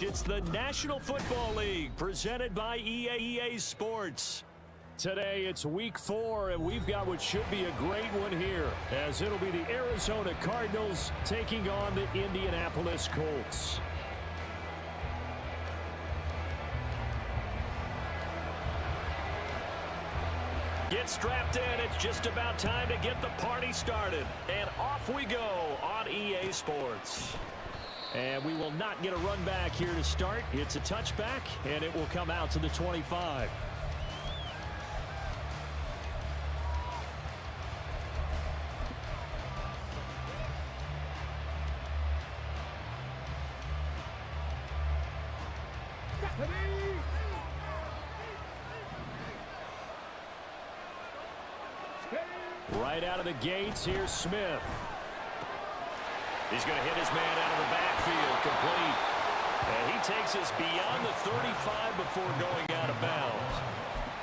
It's the National Football League presented by EA Sports. Today it's week 4, and we've got what should be a great one here, as it'll be the Arizona Cardinals taking on the Indianapolis Colts. Get strapped in. It's just about time to get the party started. And off we go on EA Sports. And we will not get a run back here to start. It's a touchback, and it will come out to the 25. Right out of the gates, here's Smith. He's going to hit his man out of the backfield, complete. And he takes us beyond the 35 before going out of bounds.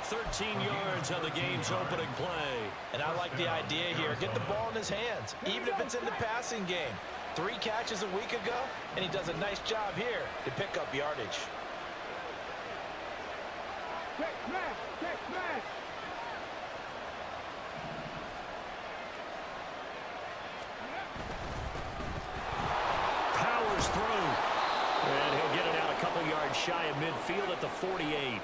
13 yards on the game's opening play. And I like the idea here. Get the ball in his hands, even if it's in the passing game. 3 catches a week ago, and he does a nice job here to pick up yardage. Shy of midfield at the 48.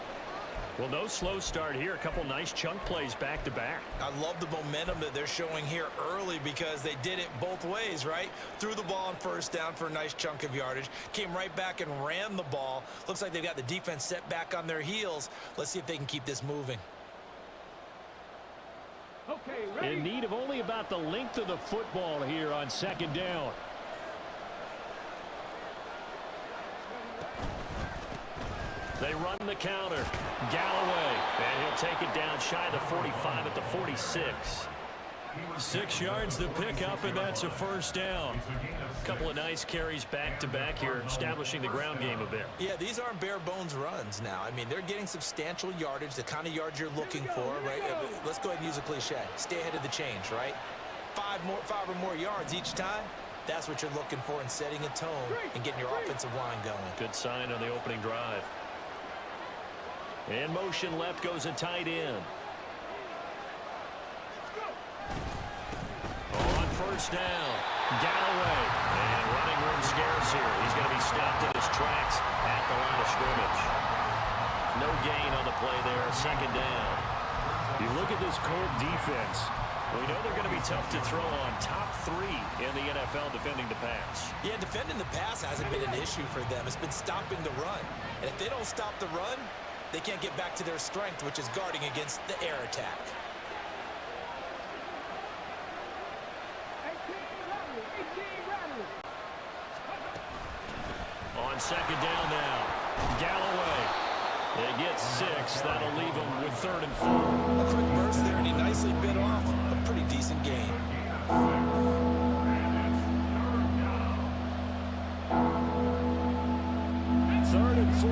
Well, no slow start here. A couple nice chunk plays back-to-back. I love the momentum that they're showing here early because they did it both ways, right? Threw the ball on first down for a nice chunk of yardage. Came right back and ran the ball. Looks like they've got the defense set back on their heels. Let's see if they can keep this moving. Okay, ready? In need of only about the length of the football here on second down. They run the counter. Galloway. And he'll take it down shy of the 45 at the 46. 6 yards to pick up, and that's a first down. A couple of nice carries back-to-back here, establishing the ground game a bit. Yeah, these aren't bare-bones runs now. I mean, they're getting substantial yardage, the kind of yards you're looking for, right? Let's go ahead and use a cliche. Stay ahead of the change, right? 5 or more yards each time. That's what you're looking for in setting a tone and getting your offensive line going. Good sign on the opening drive. In motion left goes a tight end. On first down, Galloway. And running room scarce here. He's going to be stopped in his tracks at the line of scrimmage. No gain on the play there, second down. You look at this Colt defense. We know they're going to be tough to throw on. Top 3 in the NFL defending the pass. Yeah, defending the pass hasn't been an issue for them. It's been stopping the run. And if they don't stop the run, they can't get back to their strength, which is guarding against the air attack. On second down now, Galloway. They get 6. That'll leave them with 3rd and 4. A quick burst there, and he nicely bit off a pretty decent gain. 3rd and 4.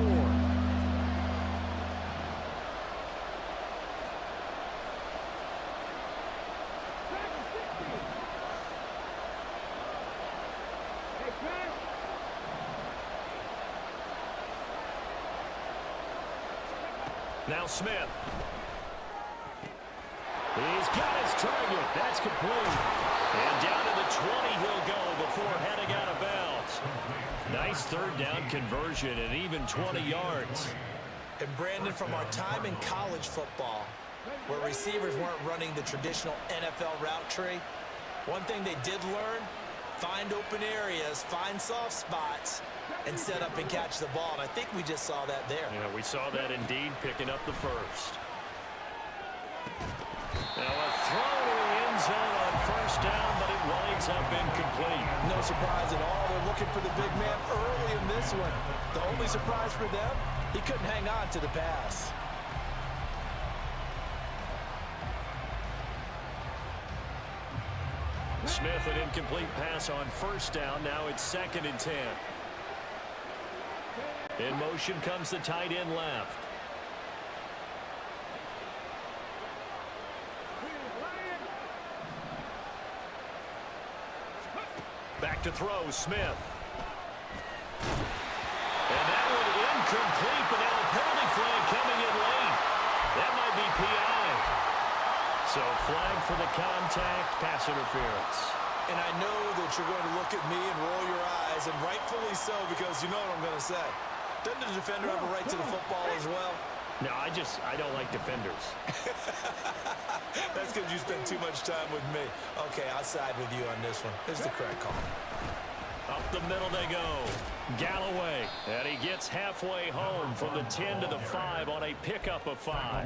Now Smith. He's got his target. That's complete. And down to the 20 he'll go before heading out of bounds. Nice 3rd down conversion and even 20 yards. And Brandon, from our time in college football, where receivers weren't running the traditional NFL route tree, one thing they did learn, find open areas, find soft spots, and set up and catch the ball. And I think we just saw that there. Yeah, we saw that indeed, picking up the first. Now a throw to the end zone on first down, but it winds up incomplete. No surprise at all. They're looking for the big man early in this one. The only surprise for them, he couldn't hang on to the pass. Smith, an incomplete pass on first down. Now it's 2nd and 10. In motion comes the tight end left. Back to throw, Smith. And Incomplete, but now a penalty flag coming in late. That might be PI. So flag for the contact, pass interference. And I know that you're going to look at me and roll your eyes, and rightfully so, because you know what I'm going to say. Doesn't the defender have a right to the football as well? No, I don't like defenders. That's because you spend too much time with me. Okay, I'll side with you on this one. It's the correct call. Up the middle they go. Galloway. And he gets halfway home from the 10 to the 5 on a pickup of 5.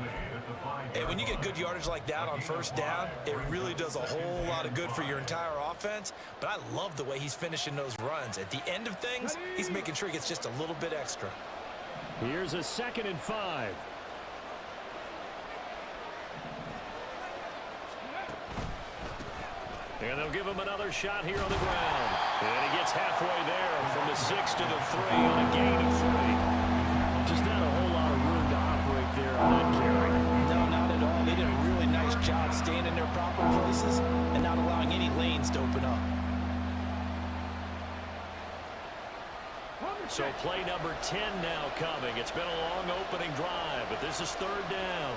And when you get good yardage like that on first down, it really does a whole lot of good for your entire offense. But I love the way he's finishing those runs. At the end of things, he's making sure he gets just a little bit extra. Here's a 2nd and 5. And they'll give him another shot here on the ground. And he gets halfway there from the 6 to the 3 on a gain of 3. Just not a whole lot of room to operate there on that carry. No, not at all. They did a really nice job staying in their proper places and not allowing any lanes to open up. So play number 10 now coming. It's been a long opening drive, but this is 3rd down.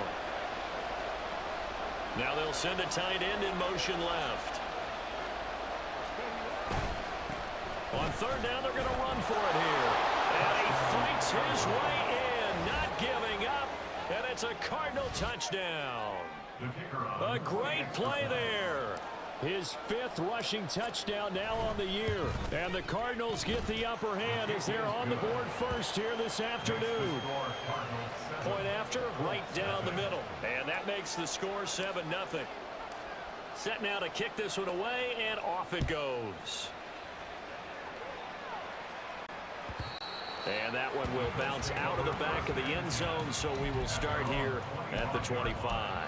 Now they'll send a tight end in motion left. On 3rd down, they're going to run for it here. And he fights his way in, not giving up. And it's a Cardinal touchdown. A great play there. His 5th rushing touchdown now on the year. And the Cardinals get the upper hand as they're on the board first here this afternoon. Point after, right down the middle. And that makes the score 7-0. Set now to kick this one away, and off it goes. And that one will bounce out of the back of the end zone, so we will start here at the 25.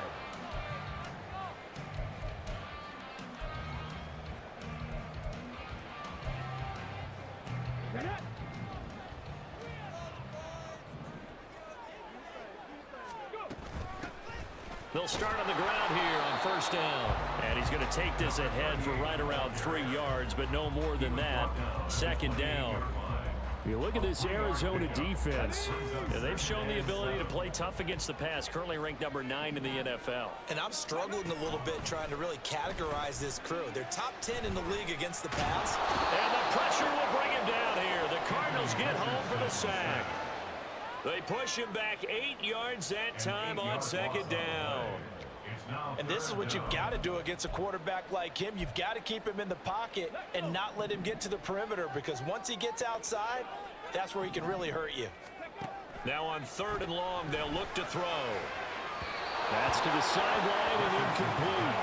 They'll start on the ground here on 1st down. And he's going to take this ahead for right around 3 yards, but no more than that. 2nd down. You look at this Arizona defense, and they've shown the ability to play tough against the pass, currently ranked number 9 in the NFL. And I'm struggling a little bit trying to really categorize this crew. They're top 10 in the league against the pass. And the pressure will bring him down here. The Cardinals get home for the sack. They push him back 8 yards that time on 2nd down. And this is what you've got to do against a quarterback like him. You've got to keep him in the pocket and not let him get to the perimeter, because once he gets outside, that's where he can really hurt you. Now on 3rd and long, they'll look to throw. That's to the sideline and incomplete.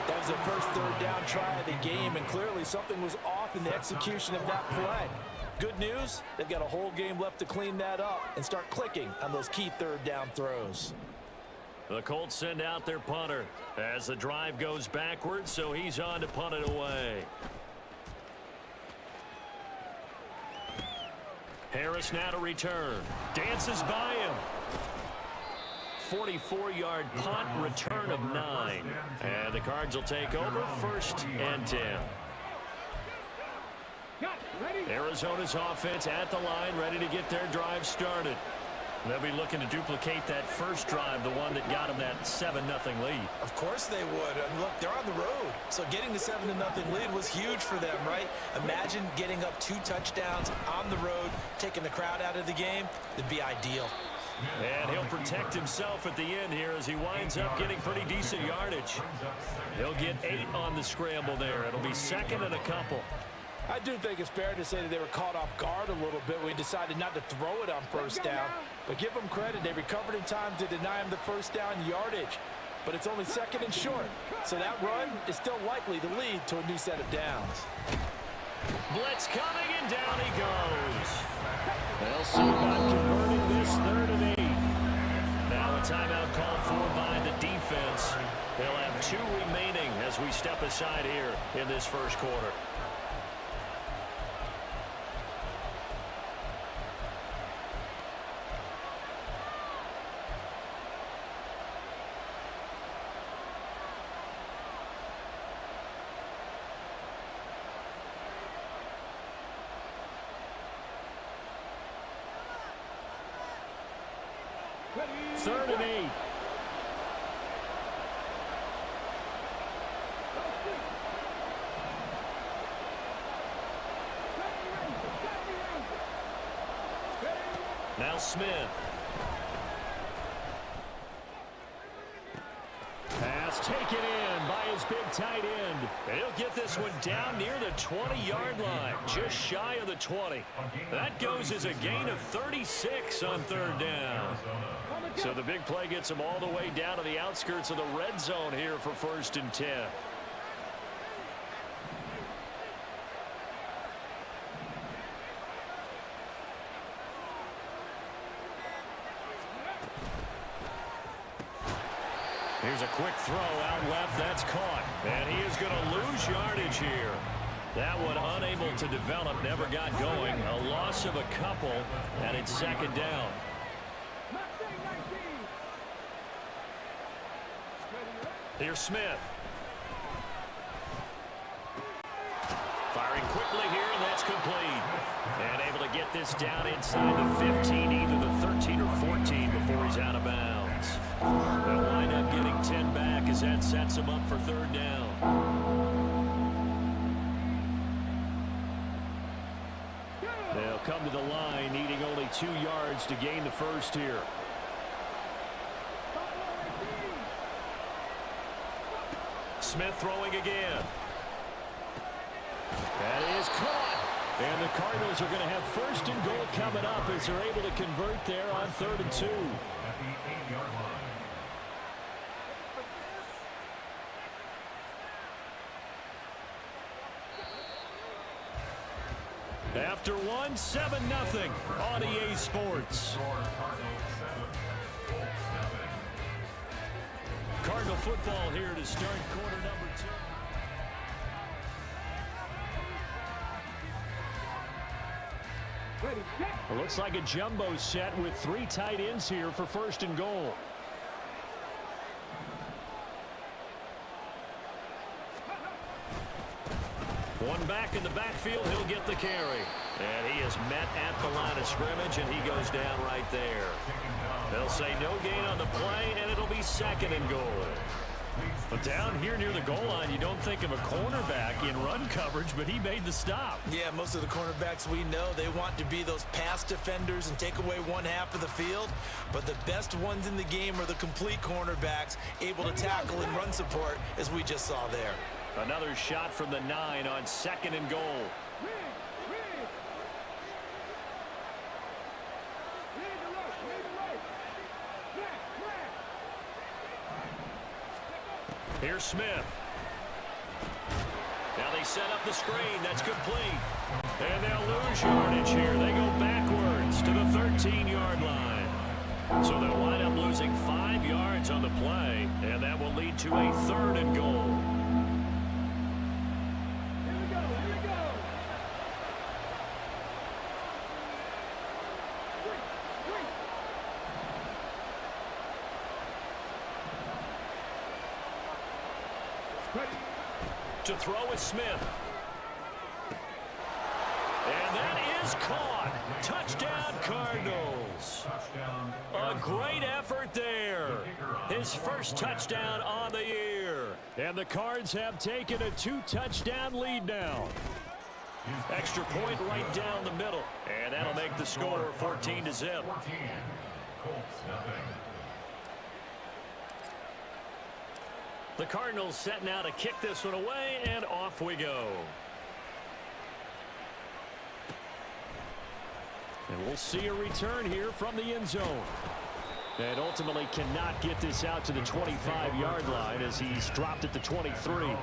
That was the first 3rd down try of the game, and clearly something was off in the execution of that play. Good news, they've got a whole game left to clean that up and start clicking on those key 3rd down throws. The Colts send out their punter as the drive goes backwards, so he's on to punt it away. Harris now to return. Dances by him. 44-yard punt, return of 9. And the Cards will take over 1st and 10. Arizona's offense at the line, ready to get their drive started. They'll be looking to duplicate that first drive, the one that got them that 7-0 lead. Of course they would. And look, they're on the road. So getting the 7-0 lead was huge for them, right? Imagine getting up 2 touchdowns on the road, taking the crowd out of the game. It'd be ideal. And he'll protect himself at the end here as he winds up getting pretty decent yardage. He'll get 8 on the scramble there. It'll be 2nd and a couple. I do think it's fair to say that they were caught off guard a little bit when we decided not to throw it on first down. But give them credit. They recovered in time to deny him the first down yardage. But it's only 2nd and short. So that run is still likely to lead to a new set of downs. Blitz coming, and down he goes. They'll see about converting this 3rd and 8. Now a timeout called for by the defense. They'll have 2 remaining as we step aside here in this first quarter. 3rd and 8. Now Smith. Pass taken in by his big tight end. And he'll get this one down near the 20-yard line, just shy of the 20. That goes as a gain of 36 on 3rd down. So the big play gets him all the way down to the outskirts of the red zone here for 1st and 10. Here's a quick throw out left. That's caught. And he is going to lose yardage here. That one unable to develop, never got going. A loss of a couple, and it's 2nd down. Here's Smith. Firing quickly here, and that's complete. And able to get this down inside the 15, either the 13 or 14 before he's out of bounds. They'll wind up getting 10 back as that sets him up for 3rd down. They'll come to the line, needing only 2 yards to gain the first here. Smith throwing again. That is caught. And the Cardinals are going to have 1st and goal coming up as they're able to convert there on 3rd and 2. After one, 7-0 on EA Sports. Cardinal football here to start quarter number 2. Well, looks like a jumbo set with 3 tight ends here for 1st and goal. One back in the backfield, he'll get the carry. And he is met at the line of scrimmage, and he goes down right there. They'll say no gain on the play, and it'll be 2nd and goal. But down here near the goal line, you don't think of a cornerback in run coverage, but he made the stop. Yeah, most of the cornerbacks we know, they want to be those pass defenders and take away one half of the field. But the best ones in the game are the complete cornerbacks, able to tackle and run support, as we just saw there. Another shot from the 9 on 2nd and goal. Here's Smith. Now they set up the screen. That's complete. And they'll lose yardage here. They go backwards to the 13-yard line. So they'll wind up losing 5 yards on the play, and that will lead to a 3rd and goal. To throw is Smith. And that is caught. Touchdown, Cardinals. A great effort there. His first touchdown on the year. And the Cards have taken a 2-touchdown lead now. Extra point right down the middle. And that'll make the score 14-0. The Cardinals set now to kick this one away, and off we go. And we'll see a return here from the end zone. And ultimately cannot get this out to the 25-yard line as he's dropped at the 23.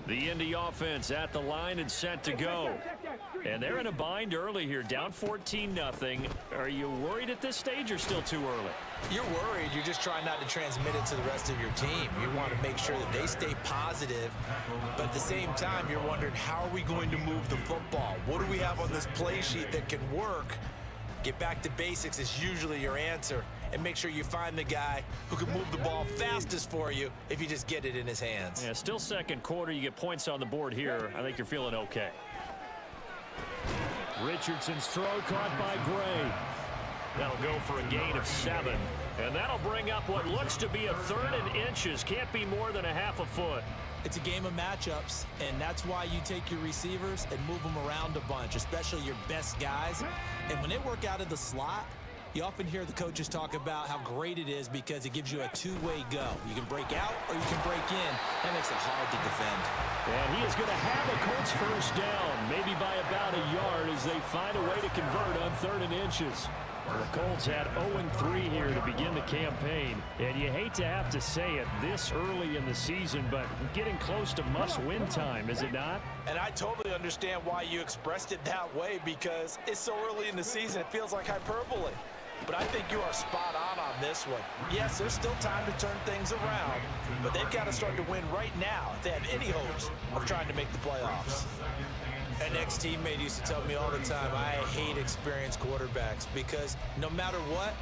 The Indy offense at the line and set to go. And they're in a bind early here, down 14-0. Are you worried at this stage or still too early? You're worried. You're just trying not to transmit it to the rest of your team. You want to make sure that they stay positive. But at the same time, you're wondering, how are we going to move the football? What do we have on this play sheet that can work? Get back to basics is usually your answer. and make sure you find the guy who can move the ball fastest for you if you just get it in his hands. Yeah, still second quarter. You get points on the board here. I think you're feeling okay. Richardson's throw caught by Gray. That'll go for a gain of 7. And that'll bring up what looks to be a 3rd and inches. Can't be more than a half a foot. It's a game of matchups, and that's why you take your receivers and move them around a bunch, especially your best guys. And when they work out of the slot, you often hear the coaches talk about how great it is because it gives you a two-way go. You can break out or you can break in. That makes it hard to defend. And he is going to have the Colts first down, maybe by about a yard as they find a way to convert on 3rd and inches. The Colts had 0-3 here to begin the campaign, and you hate to have to say it this early in the season, but getting close to must-win time, is it not? And I totally understand why you expressed it that way because it's so early in the season, it feels like hyperbole. But I think you are spot on this one. Yes, there's still time to turn things around, but they've got to start to win right now if they have any hopes of trying to make the playoffs. An ex-teammate used to tell me all the time, I hate experienced quarterbacks because no matter what,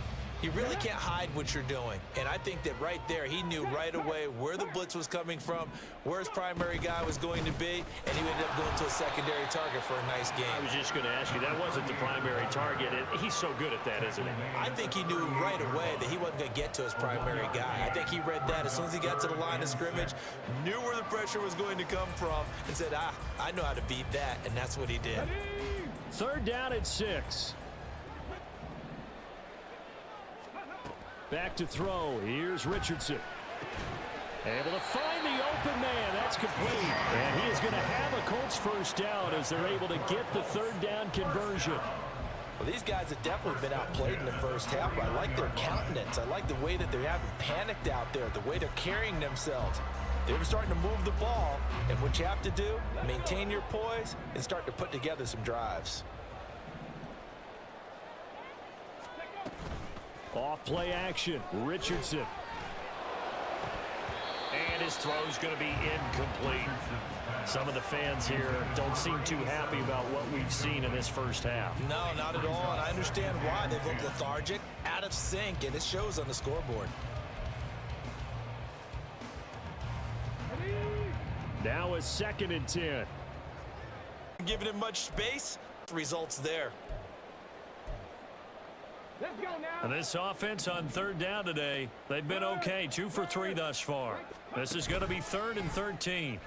you really can't hide what you're doing. And I think that right there, he knew right away where the blitz was coming from, where his primary guy was going to be, and he ended up going to a secondary target for a nice game. I was just going to ask you, that wasn't the primary target. He's so good at that, isn't he? I think he knew right away that he wasn't going to get to his primary guy. I think he read that as soon as he got to the line of scrimmage, knew where the pressure was going to come from, and said, I know how to beat that, and that's what he did. 3rd down and 6. Back to throw. Here's Richardson. Able to find the open man. That's complete. And he is going to have a Colts first down as they're able to get the 3rd down conversion. Well, these guys have definitely been outplayed in the first half, but I like their countenance. I like the way that they haven't panicked out there, the way they're carrying themselves. They're starting to move the ball, and what you have to do, maintain your poise and start to put together some drives. Off play action. Richardson. And his throw's going to be incomplete. Some of the fans here don't seem too happy about what we've seen in this first half. No, not at all, and I understand why. They've looked lethargic, out of sync, and it shows on the scoreboard. Now a 2nd and 10. Giving him much space, results there. Let's go now. And this offense on 3rd down today, they've been okay. 2 for 3 thus far. This is going to be 3rd and 13.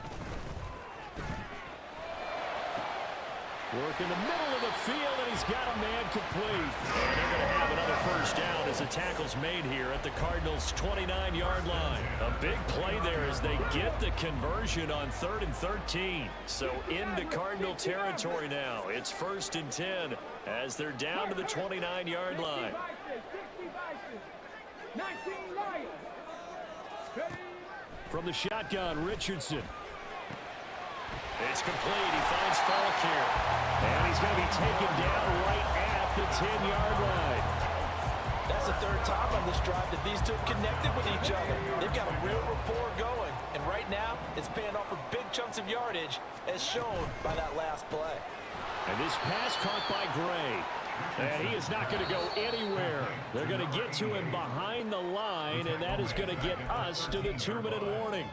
Work in the middle of the field, and he's got a man complete. And they're going to have another first down as the tackle's made here at the Cardinals' 29-yard line. A big play there as they get the conversion on 3rd and 13. So into Cardinal territory now. It's 1st and 10 as they're down to the 29-yard line. 19 Lions. From the shotgun, Richardson. It's complete. He finds Falk here. And he's going to be taken down right at the 10-yard line. That's the 3rd time on this drive that these two have connected with each other. They've got a real rapport going. And right now, it's paying off with big chunks of yardage, as shown by that last play. And this pass caught by Gray. And he is not going to go anywhere. They're going to get to him behind the line, and that is going to get us to the 2-minute warning.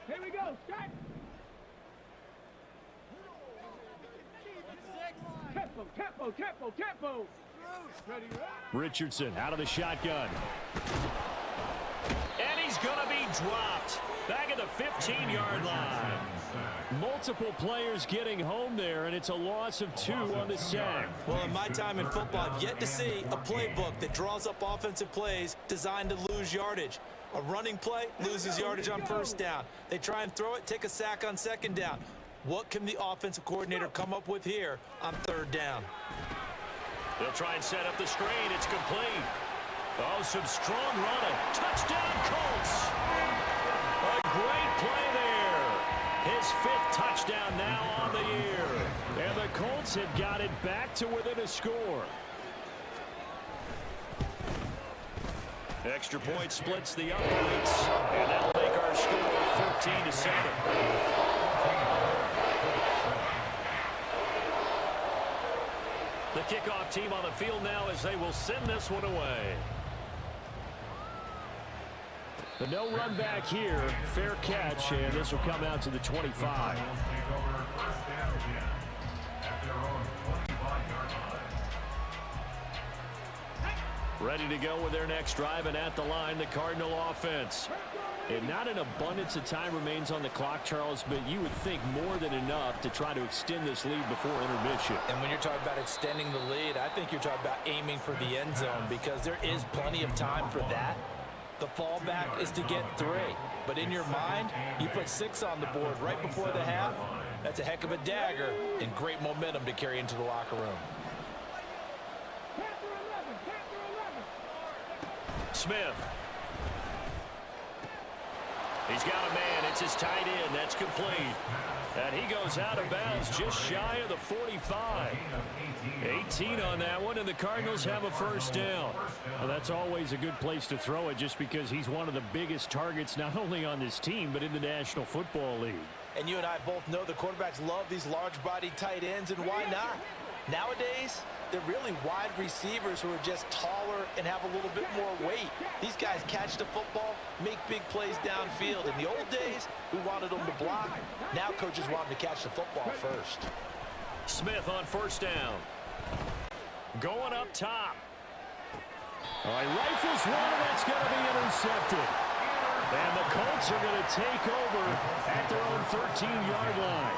Here we go. Start. Tempo, tempo, tempo, tempo. Ready, Richardson out of the shotgun. And he's going to be dropped back at the 15-yard line. Multiple players getting home there, and it's a loss of 2 on the sack. Well, in my time in football, I've yet to see a playbook that draws up offensive plays designed to lose yardage. A running play loses yardage on 1st down. They try and throw it, take a sack on 2nd down. What can the offensive coordinator come up with here on 3rd down? They'll try and set up the screen. It's complete. Oh, some strong running. Touchdown, Colts. A great play there. His 5th touchdown now on the year. And the Colts have got it back to within a score. Extra point splits the uprights. And that'll make our score 14-7. The kickoff team on the field now as they will send this one away. But no run back here. Fair catch, and this will come out to the 25. Ready to go with their next drive, and at the line, the Cardinal offense. And not an abundance of time remains on the clock, Charles, but you would think more than enough to try to extend this lead before intermission. And when you're talking about extending the lead, I think you're talking about aiming for the end zone because there is plenty of time for that. The fallback is to get 3. But in your mind, you put 6 on the board right before the half. That's a heck of a dagger and great momentum to carry into the locker room. Smith. He's got a man. It's his tight end. That's complete. And he goes out of bounds just shy of the 45. 18 on that one, and the Cardinals have a first down. Well, that's always a good place to throw it just because he's one of the biggest targets not only on this team but in the National Football League. And you and I both know the quarterbacks love these large-bodied tight ends, and why not? Nowadays, they're really wide receivers who are just taller and have a little bit more weight. These guys catch the football, make big plays downfield. In the old days, we wanted them to block. Now coaches want them to catch the football first. Smith on first down. Going up top. All right, rifles one, and that's going to be intercepted. And the Colts are going to take over at their own 13-yard line.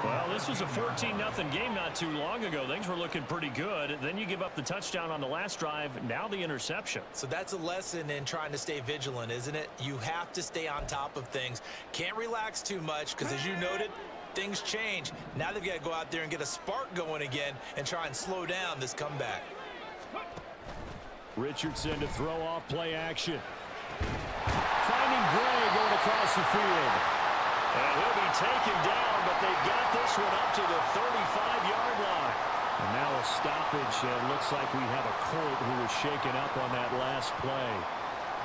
Well, this was a 14-0 game not too long ago. Things were looking pretty good. Then you give up the touchdown on the last drive. Now the interception. So that's a lesson in trying to stay vigilant, isn't it? You have to stay on top of things. Can't relax too much because, as you noted, things change. Now they've got to go out there and get a spark going again and try and slow down this comeback. Richardson to throw off play action. Finding Gray going across the field. And he'll be taken down, but they've got this one up to the 35-yard line. And now a stoppage. Looks like we have a Colt who was shaken up on that last play.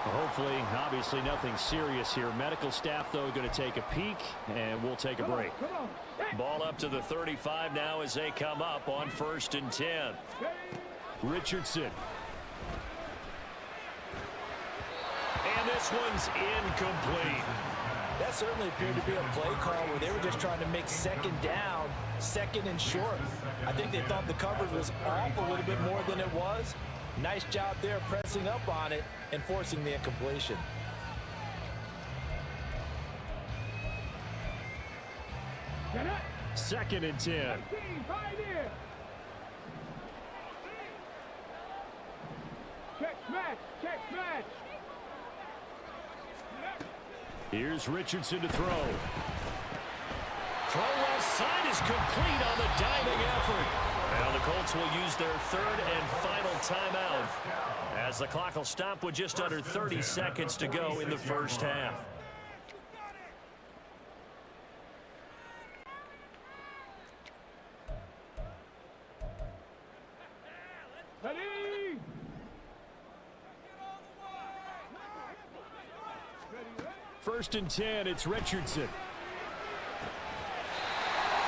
Well, hopefully, obviously nothing serious here. Medical staff, though, going to take a peek, and we'll take a break. Ball up to the 35 now as they come up on 1st and 10. Richardson. And this one's incomplete. That certainly appeared to be a play call where they were just trying to make second down, second and short. I think they thought the coverage was off a little bit more than it was. Nice job there pressing up on it and forcing the incompletion. Second and 10. Check match, check match. Here's Richardson to throw. Throw left side is complete on the diving effort. Now the Colts will use their 3rd and final timeout as the clock will stop with just under 30 seconds to go in the first half. Ready? 1st and 10, it's Richardson.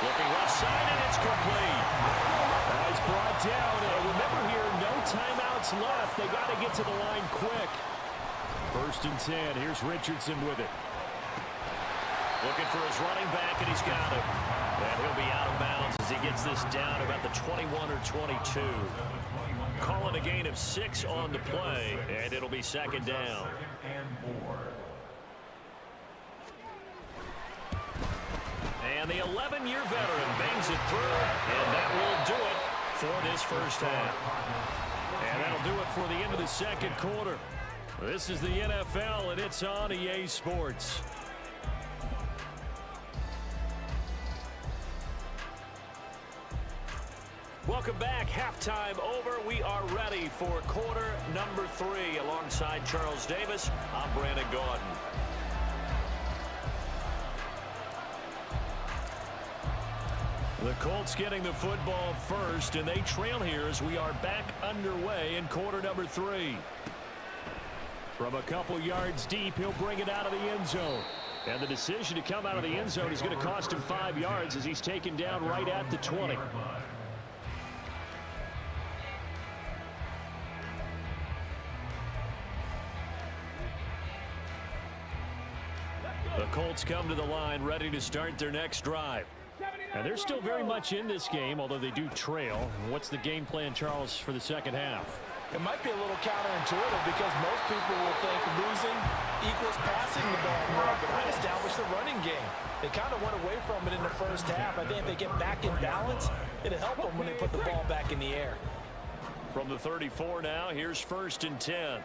Looking left side, and it's complete. He's brought down. And remember here, no timeouts left. They got to get to the line quick. 1st and 10, here's Richardson with it. Looking for his running back, and he's got it. And he'll be out of bounds as he gets this down about the 21 or 22. Calling a gain of 6 on the play, and it'll be 2nd down. And the 11-year veteran bangs it through, and that will do it for this first half. And that'll do it for the end of the second quarter. This is the NFL, and it's on EA Sports. Welcome back. Halftime over. We are ready for quarter number 3. Alongside Charles Davis, I'm Brandon Gaudin. The Colts getting the football first, and they trail here as we are back underway in quarter number 3. From a couple yards deep, he'll bring it out of the end zone. And the decision to come out of the end zone is going to cost him 5 yards as he's taken down right at the 20. The Colts come to the line ready to start their next drive. And they're still very much in this game, although they do trail. What's the game plan, Charles, for the second half? It might be a little counterintuitive because most people will think losing equals passing the ball more, but I established the running game. They kind of went away from it in the first half. I think if they get back in balance, it'll help them when they put the ball back in the air. From the 34 now, here's 1st and 10.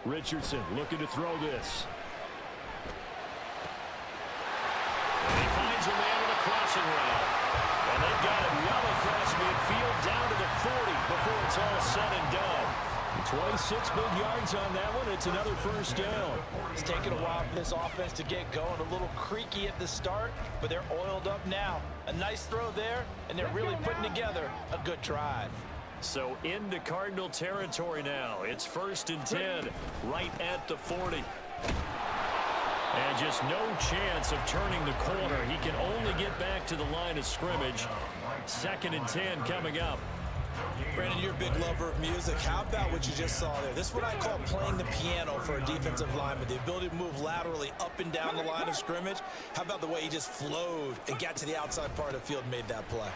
Richardson looking to throw this. And he finds a man with a crossing route. And they've got him well across midfield down to the 40 before it's all said and done. 26 big yards on that one. It's another first down. It's taken a while for this offense to get going. A little creaky at the start, but they're oiled up now. A nice throw there, and they're really putting together a good drive. So into Cardinal territory now. It's 1st and 10 right at the 40. And just no chance of turning the corner. He can only get back to the line of scrimmage. 2nd and 10 coming up. Brandon, you're a big lover of music. How about what you just saw there? This is what I call playing the piano for a defensive lineman. The ability to move laterally up and down the line of scrimmage. How about the way he just flowed and got to the outside part of the field and made that play?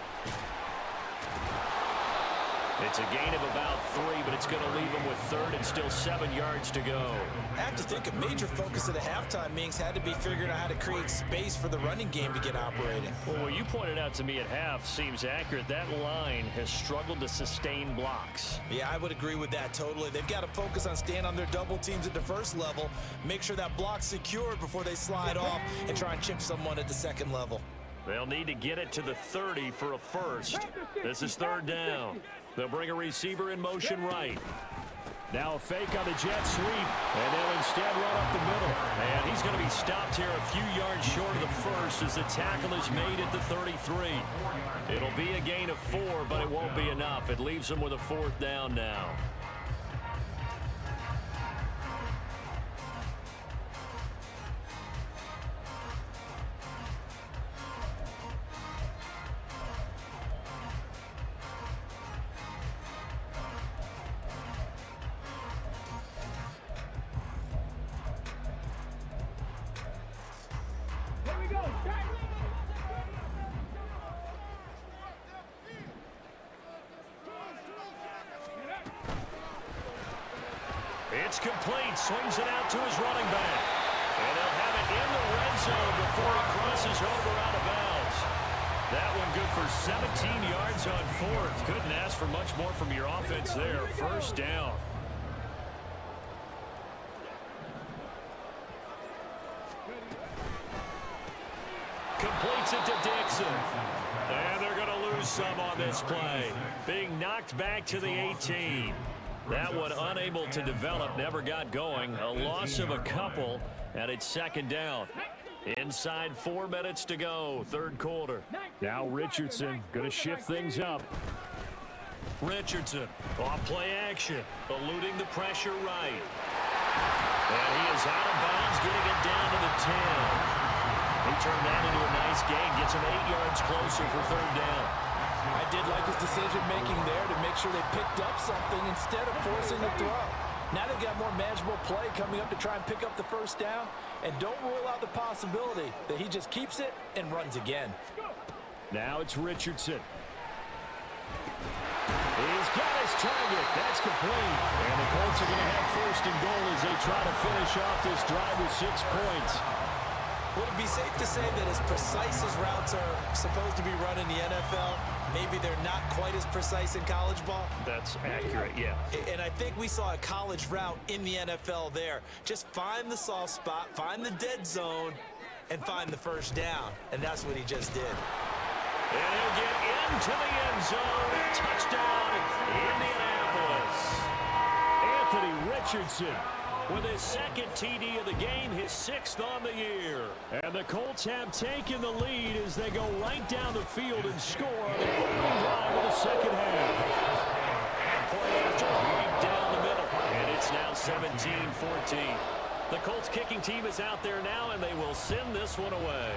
It's a gain of about 3, but it's going to leave him with 3rd and still 7 yards to go. I have to think a major focus of the halftime meetings had to be figuring out how to create space for the running game to get operating. Well, what you pointed out to me at half seems accurate. That line has struggled to sustain blocks. Yeah, I would agree with that totally. They've got to focus on staying on their double teams at the first level, make sure that block's secured before they slide off and try and chip someone at the second level. They'll need to get it to the 30 for a first. This is 3rd down. They'll bring a receiver in motion right. Now a fake on the jet sweep, and they'll instead run up the middle. And he's going to be stopped here a few yards short of the first as the tackle is made at the 33. It'll be a gain of 4, but it won't be enough. It leaves them with a 4th down now. It's complete. Swings it out to his running back. And they'll have it in the red zone before he crosses over out of bounds. That one good for 17 yards on 4th. Couldn't ask for much more from your offense there. 1st down. Completes it to Dixon. And they're going to lose some on this play. Being knocked back to the 18. That one unable to develop, never got going. A loss of a couple, and it's 2nd down. Inside 4 minutes to go, 3rd quarter. Now Richardson going to shift things up. Richardson, off play action, eluding the pressure right. And he is out of bounds, getting it down to the 10. He turned that into a nice gain, gets him 8 yards closer for 3rd down. I did like his decision-making there to make sure they picked up something instead of forcing the throw. Now they've got more manageable play coming up to try and pick up the 1st down, and don't rule out the possibility that he just keeps it and runs again. Now it's Richardson. He's got his target. That's complete. And the Colts are going to have 1st and goal as they try to finish off this drive with 6 points. Would it be safe to say that as precise as routes are supposed to be run in the NFL, maybe they're not quite as precise in college ball? That's accurate, yeah. And I think we saw a college route in the NFL there. Just find the soft spot, find the dead zone, and find the 1st down. And that's what he just did. And he'll get into the end zone. Touchdown, Indianapolis. Anthony Richardson with his 2nd TD of the game, his 6th on the year. And the Colts have taken the lead as they go right down the field and score on the opening drive of the second half. Play after right down the middle. And it's now 17-14. The Colts kicking team is out there now, and they will send this one away.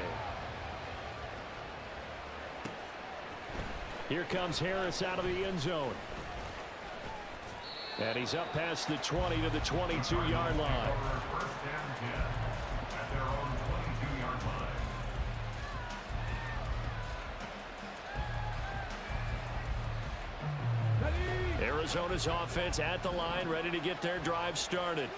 Here comes Harris out of the end zone. And he's up past the 20 to the 22-yard line. First and 10 at their own 22-yard line. Arizona's offense at the line, ready to get their drive started.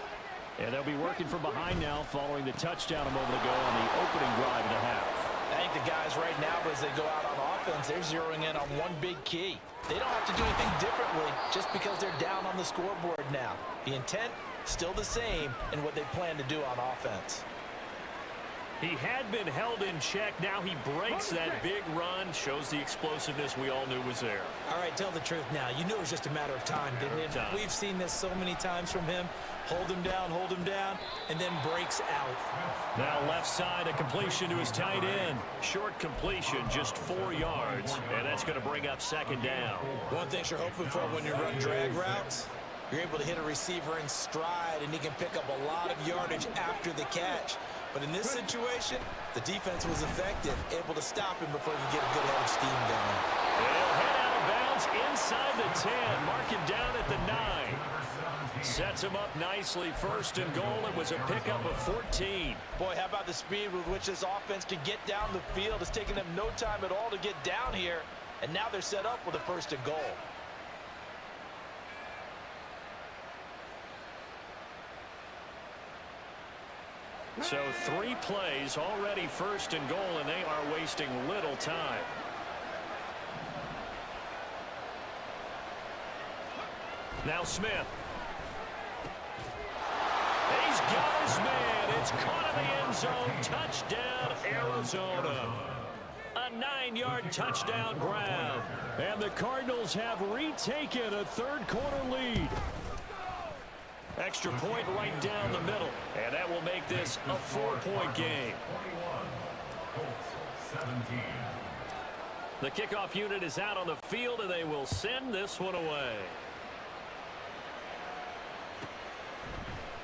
And they'll be working from behind now following the touchdown a moment ago on the opening drive of the half. I think the guys right now, as they go out on offense, they're zeroing in on one big key. They don't have to do anything differently just because they're down on the scoreboard now. The intent, still the same in what they plan to do on offense. He had been held in check. Now he breaks that big run. Shows the explosiveness we all knew was there. All right, tell the truth now. You knew it was just a matter of time, didn't it? We've seen this so many times from him. Hold him down, and then breaks out. Now left side, a completion to his tight end. Short completion, just 4 yards, and that's going to bring up second down. One thing you're hoping for when you run drag routes, you're able to hit a receiver in stride, and he can pick up a lot of yardage after the catch. But in this situation, the defense was effective, able to stop him before he get a good head of steam going. He'll head out of bounds inside the 10, mark him down at the 9. Sets him up nicely. First and goal. It was a pickup of 14. Boy, how about the speed with which this offense can get down the field? It's taken them no time at all to get down here, and now they're set up with a first and goal. So 3 plays, already first and goal, and they are wasting little time. Now Smith. He's got his man. It's caught in the end zone. Touchdown, Arizona. A 9-yard touchdown grab. And the Cardinals have retaken a third-quarter lead. Extra point right down the middle. And that will make this a 4-point game. 17. The kickoff unit is out on the field, and they will send this one away.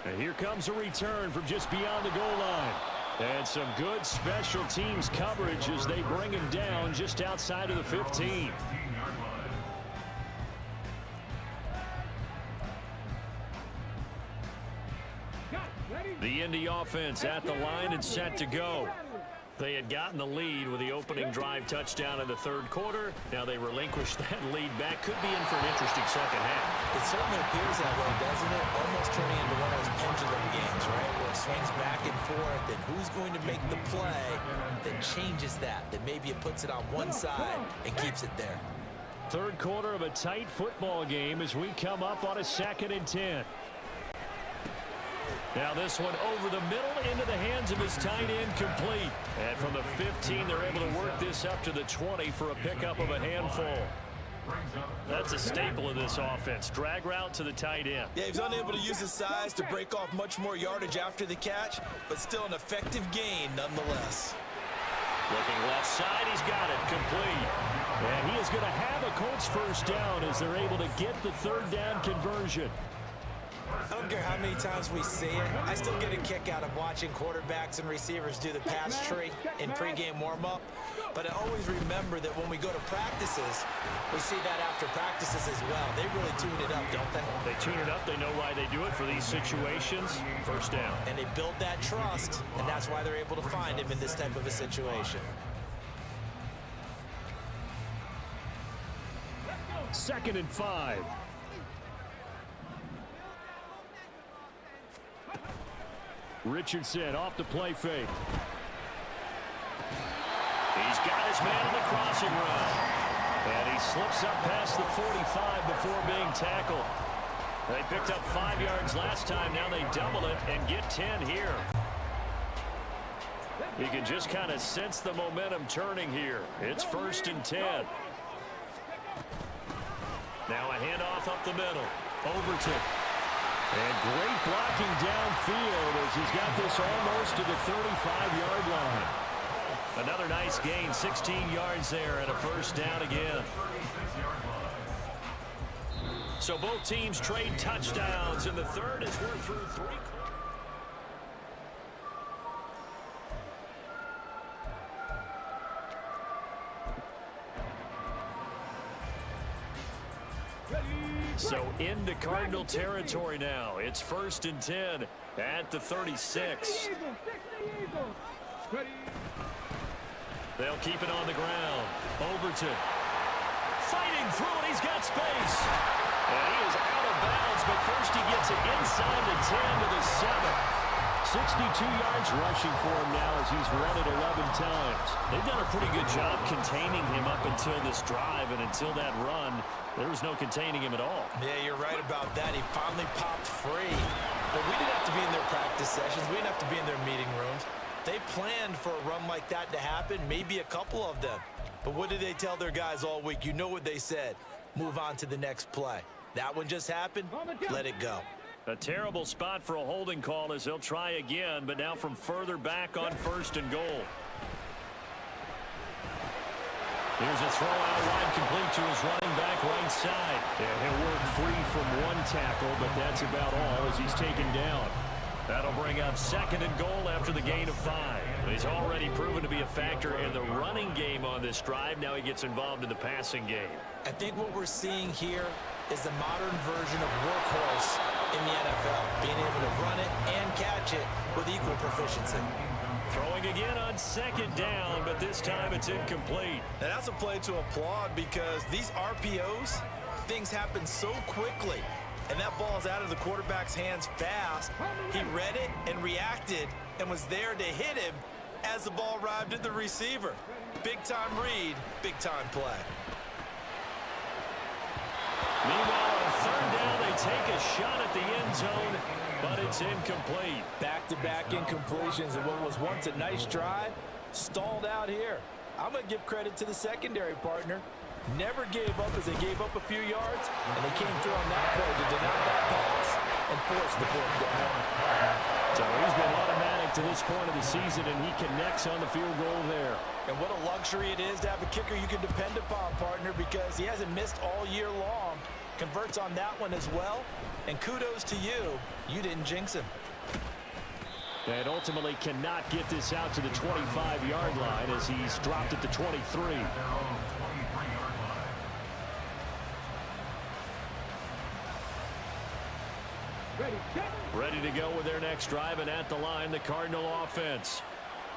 And here comes a return from just beyond the goal line. And some good special teams coverage as they bring him down just outside of the 15. The Indy offense at the line and set to go. They had gotten the lead with the opening drive touchdown in the third quarter. Now they relinquish that lead back. Could be in for an interesting second half. It certainly appears that way, doesn't it? Almost turning into one of those pendulum games, right? Where it swings back and forth, and who's going to make the play that changes that? That maybe it puts it on one side and keeps it there. Third quarter of a tight football game as we come up on a 2nd and 10. Now this one over the middle into the hands of his tight end, complete. And from the 15, they're able to work this up to the 20 for a pickup of a handful. That's a staple of this offense. Drag route to the tight end. Yeah, he's unable to use his size to break off much more yardage after the catch, but still an effective gain nonetheless. Looking left side, he's got it, complete. And he is going to have a Colts first down as they're able to get the third down conversion. I don't care how many times we see it. I still get a kick out of watching quarterbacks and receivers do the pass tree in pregame warm-up. But I always remember that when we go to practices, we see that after practices as well. They really tune it up, don't they? They tune it up. They know why they do it for these situations. First down. And they build that trust, and that's why they're able to find him in this type of a situation. 2nd and 5. Richardson off the play fake. He's got his man in the crossing route. And he slips up past the 45 before being tackled. They picked up 5 yards last time. Now they double it and get 10 here. You can just kind of sense the momentum turning here. It's 1st and 10. Now a handoff up the middle. Overton. And great blocking downfield as he's got this almost to the 35-yard line. Another nice gain, 16 yards there and a first down again. So both teams trade touchdowns in the third as we're through 3 quarters. So into Cardinal territory now. It's 1st and 10 at the 36. They'll keep it on the ground. Overton fighting through it. He's got space. And he is out of bounds, but first he gets it inside the 10 to the 7. 62 yards rushing for him now as he's run it 11 times. They've done a pretty good job containing him up until this drive, and until that run, there was no containing him at all. Yeah, you're right about that. He finally popped free. But we didn't have to be in their practice sessions. We didn't have to be in their meeting rooms. They planned for a run like that to happen, maybe a couple of them. But what did they tell their guys all week? You know what they said. Move on to the next play. That one just happened. Let it go. A terrible spot for a holding call as he'll try again, but now from further back on 1st and goal. Here's a throw out wide, complete to his running back right side. Yeah, he'll work free from one tackle, but that's about all as he's taken down. That'll bring up 2nd and goal after the gain of 5. He's already proven to be a factor in the running game on this drive. Now he gets involved in the passing game. I think what we're seeing here is the modern version of workhorse in the NFL, being able to run it and catch it with equal proficiency. Throwing again on 2nd down, but this time it's incomplete. And that's a play to applaud because these RPOs, things happen so quickly. And that ball's out of the quarterback's hands fast. He read it and reacted and was there to hit him as the ball arrived at the receiver. Big-time read, big-time play. Meanwhile, on 3rd down, they take a shot at the end zone, but it's incomplete. Back-to-back incompletions, and what was once a nice drive stalled out here. I'm going to give credit to the secondary partner. Never gave up as they gave up a few yards, and they came through on that play to deny that pass and force the 4th down. So he's been automatic to this point of the season, and he connects on the field goal there. And what a luxury it is to have a kicker you can depend upon, partner, because he hasn't missed all year long. Converts on that one as well. And kudos to you. You didn't jinx him. And ultimately cannot get this out to the 25-yard line as he's dropped it to 23. Ready to go with their next drive, and at the line, the Cardinal offense.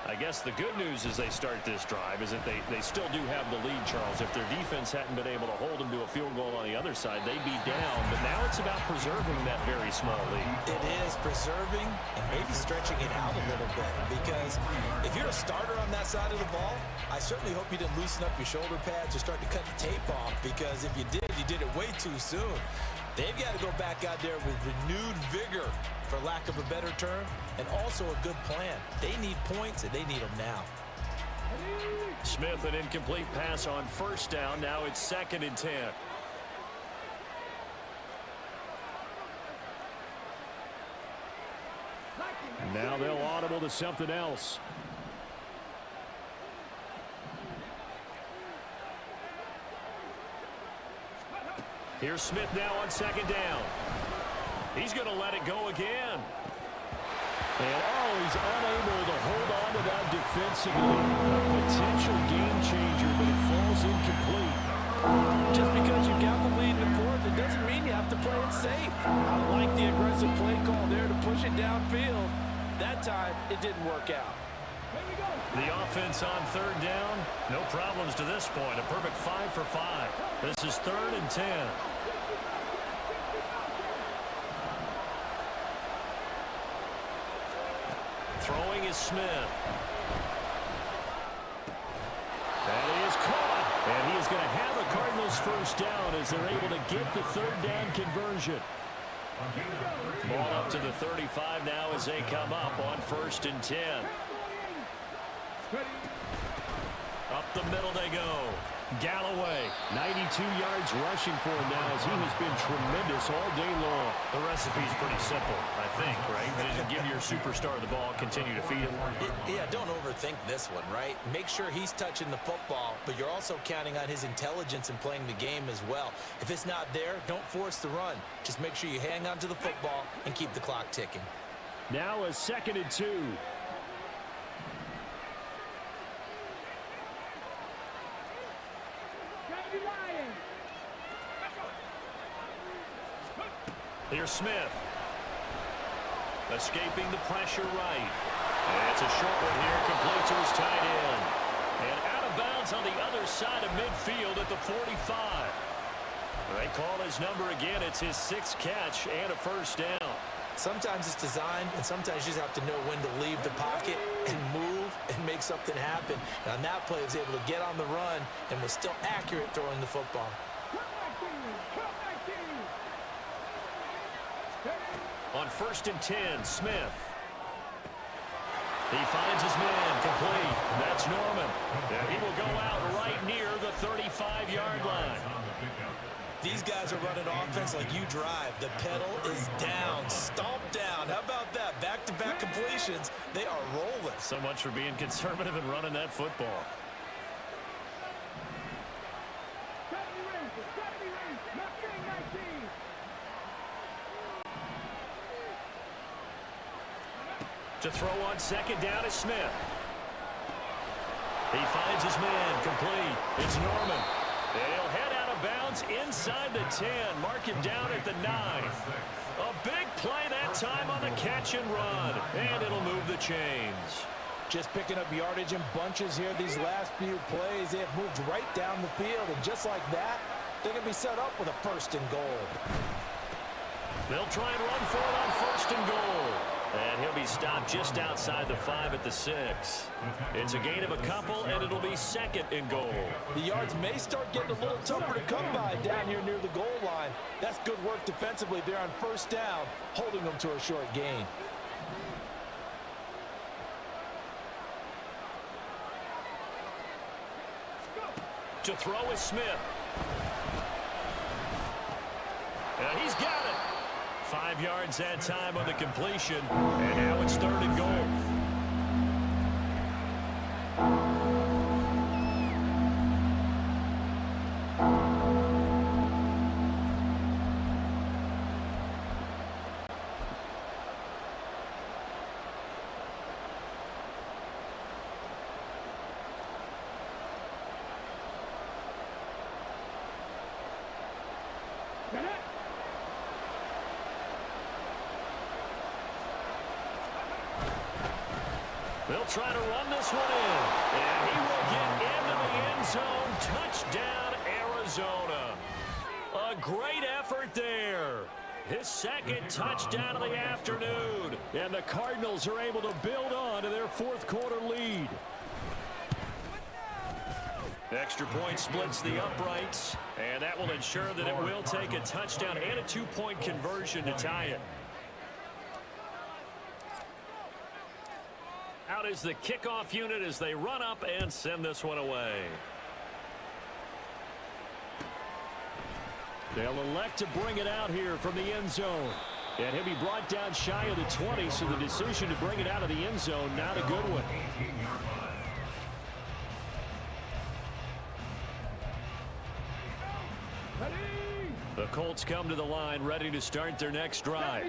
I guess the good news as they start this drive is that they still do have the lead, Charles. If their defense hadn't been able to hold them to a field goal on the other side, they'd be down. But now it's about preserving that very small lead. It is preserving and maybe stretching it out a little bit. Because if you're a starter on that side of the ball, I certainly hope you didn't loosen up your shoulder pads or start to cut the tape off. Because if you did it way too soon. They've got to go back out there with renewed vigor, for lack of a better term, and also a good plan. They need points, and they need them now. Smith, an incomplete pass on 1st down. Now it's 2nd and 10. Now they'll audible to something else. Here's Smith now on 2nd down. He's going to let it go again. And he's unable to hold on to that defensively. A potential game changer, but it falls incomplete. Just because you got the lead in the 4th, it doesn't mean you have to play it safe. I like the aggressive play call there to push it downfield. That time, it didn't work out. The offense on 3rd down, no problems to this point. A perfect 5 for 5. This is 3rd and 10. Throwing is Smith. That is caught. And he is going to have a Cardinals 1st down as they're able to get the 3rd down conversion. Ball up to the 35 now as they come up on 1st and 10. Up the middle they go. Galloway, 92 yards rushing for him now as he has been tremendous all day long. The recipe's pretty simple, I think, right? Just give your superstar the ball, continue to feed him. Yeah, don't overthink this one, right? Make sure he's touching the football, but you're also counting on his intelligence in playing the game as well. If it's not there, don't force the run. Just make sure you hang on to the football and keep the clock ticking. Now a 2nd and 2. Here's Smith. Escaping the pressure right. And it's a short one here, complete to his tight end. And out of bounds on the other side of midfield at the 45. They call his number again. It's his 6th catch and a first down. Sometimes it's designed, and sometimes you just have to know when to leave the pocket and move and make something happen. And on that play, he was able to get on the run and was still accurate throwing the football. On 1st and 10, Smith. He finds his man, complete. That's Norman. And he will go out right near the 35-yard line. These guys are running offense like you drive. The pedal is down, stomp down. How about that? Back-to-back completions. They are rolling. So much for being conservative and running that football. To throw on 2nd down is Smith. He finds his man, complete. It's Norman. And he'll head out of bounds inside the 10. Mark him down at the 9. A big play that time on the catch and run. And it'll move the chains. Just picking up yardage in bunches here these last few plays. They have moved right down the field. And just like that, they're going to be set up with a 1st and goal. They'll try and run for it on 1st and goal. And he'll be stopped just outside the 5 at the 6. It's a gain of a couple, and it'll be 2nd and goal. The yards may start getting a little tougher to come by down here near the goal line. That's good work defensively there on 1st down, holding them to a short gain. To throw is Smith. And he's got it. 5 yards that time on the completion. And now it's 3rd and goal. They'll try to run this one in. And he will get into the end zone. Touchdown, Arizona. A great effort there. His 2nd touchdown of the afternoon. And the Cardinals are able to build on to their 4th quarter lead. Extra point splits the uprights. And that will ensure that it will take a touchdown and a 2-point conversion to tie it. Out is the kickoff unit as they run up and send this one away. They'll elect to bring it out here from the end zone. And he'll be brought down shy of the 20, so the decision to bring it out of the end zone, not a good one. The Colts come to the line ready to start their next drive.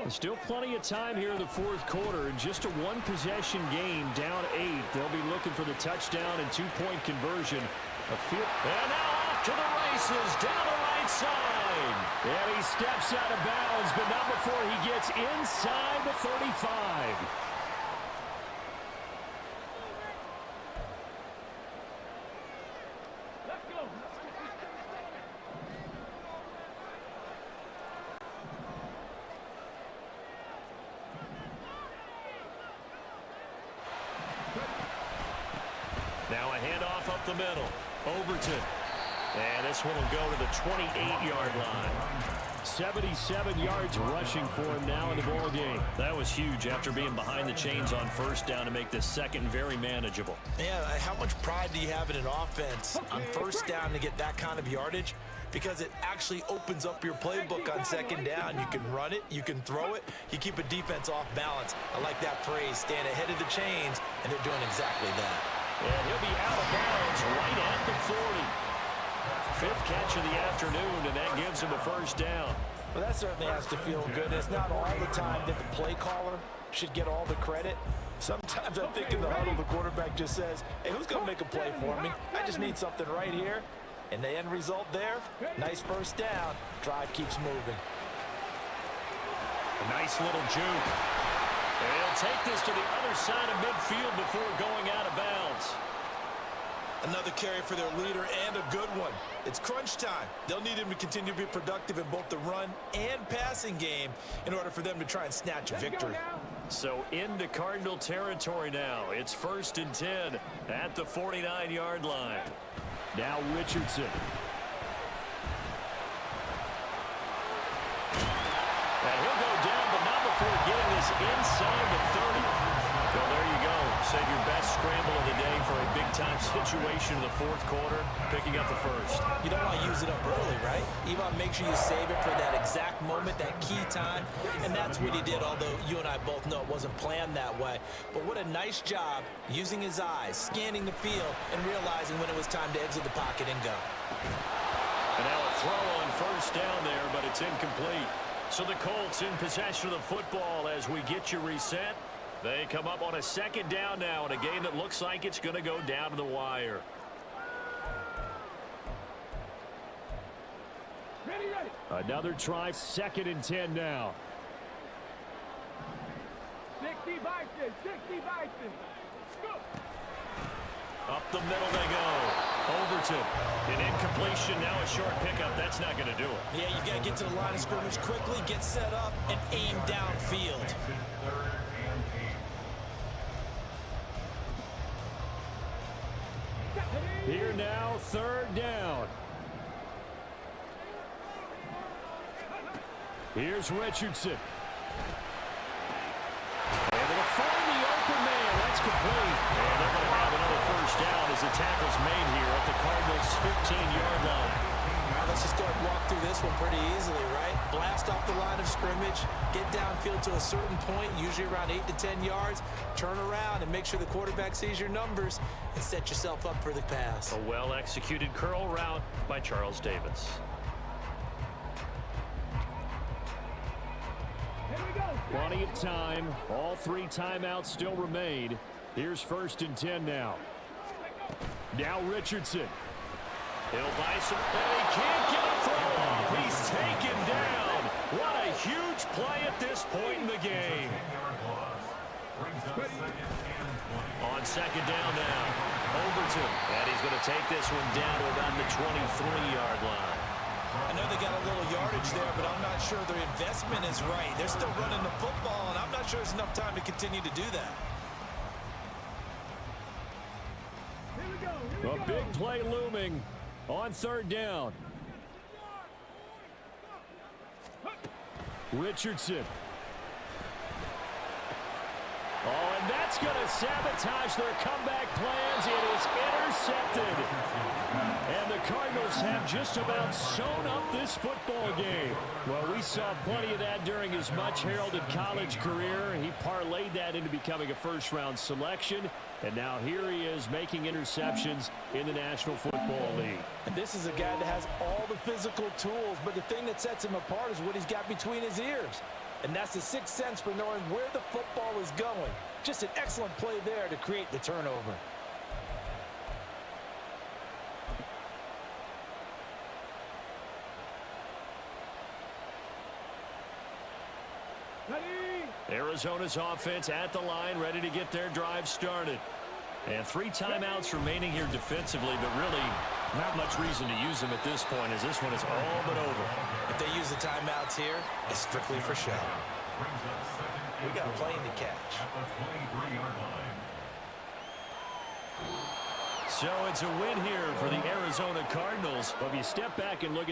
Still plenty of time here in the 4th quarter. And just a 1-possession game, down 8. They'll be looking for the touchdown and 2-point conversion. And now off to the races down the right side. And he steps out of bounds, but not before he gets inside the 35. Now a handoff up the middle. Overton. And this one will go to the 28-yard line. 77 yards rushing for him now in the ball game. That was huge after being behind the chains on 1st down to make this 2nd very manageable. Yeah, how much pride do you have in an offense on 1st down to get that kind of yardage? Because it actually opens up your playbook on 2nd down. You can run it, you can throw it, you keep a defense off balance. I like that phrase, stand ahead of the chains, and they're doing exactly that. And he'll be out of bounds right at the 40. 5th catch of the afternoon, and that gives him a 1st down. Well, that certainly has to feel good. It's not all the time that the play caller should get all the credit. Sometimes I think in the huddle, the quarterback just says, hey, who's going to make a play for me? I just need something right here. And the end result there, nice 1st down. Drive keeps moving. A nice little juke. And he'll take this to the other side of midfield before going out of bounds. Another carry for their leader and a good one. It's crunch time. They'll need him to continue to be productive in both the run and passing game in order for them to try and snatch a victory. So into Cardinal territory now. It's 1st and 10 at the 49-yard line. Now Richardson. And he'll go down, but not before getting this inside the 30. So there you go. Save your best scramble of the day for a big-time situation in the 4th quarter, picking up the 1st. You don't want to use it up early, right? You want to make sure you save it for that exact moment, that key time, and that's what he did, although you and I both know it wasn't planned that way. But what a nice job using his eyes, scanning the field, and realizing when it was time to exit the pocket and go. And now a throw on 1st down there, but it's incomplete. So the Colts in possession of the football as we get you reset. They come up on a 2nd down now in a game that looks like it's going to go down to the wire. Ready, ready. Another try, 2nd and 10 now. 60 Bison, 60 Bison. Go. Up the middle they go. Overton. An incompletion, now a short pickup. That's not going to do it. Yeah, you've got to get to the line of scrimmage quickly, get set up, and aim downfield. Here now, 3rd down. Here's Richardson. And they'll find the open man. That's complete. And they're going to have another 1st down as the tackle's made here at the Cardinals' 15-yard line. Now let's just go and walk through this one pretty easily, right? Blast off the line of scrimmage, get downfield to a certain point, usually around 8 to 10 yards, turn around and make sure the quarterback sees your numbers and set yourself up for the pass. A well-executed curl route by Charles Davis. Here we go. Plenty of time. All 3 timeouts still remain. Here's 1st and 10 now. Now Richardson. He'll buy some, and he can't get a throw off. He's taken down. What a huge play at this point in the game. On 2nd down now, Overton. And he's going to take this one down to about the 23-yard line. I know they got a little yardage there, but I'm not sure their investment is right. They're still running the football, and I'm not sure there's enough time to continue to do that. Here we go. Here we A go. big play looming on 3rd down. Richardson. Oh, and that's going to sabotage their comeback plans. It is intercepted. And the Cardinals have just about sewn up this football game. Well, we saw plenty of that during his much-heralded college career. He parlayed that into becoming a 1st-round selection. And now here he is making interceptions in the National Football League. And this is a guy that has all the physical tools, but the thing that sets him apart is what he's got between his ears. And that's the 6th sense for knowing where the football is going. Just an excellent play there to create the turnover. Ready. Arizona's offense at the line, ready to get their drive started. And 3 timeouts remaining here defensively, but really not much reason to use them at this point as this one is all but over. If they use the timeouts here, it's strictly for show. We got a plane to catch. So it's a win here for the Arizona Cardinals. Well, if you step back and look at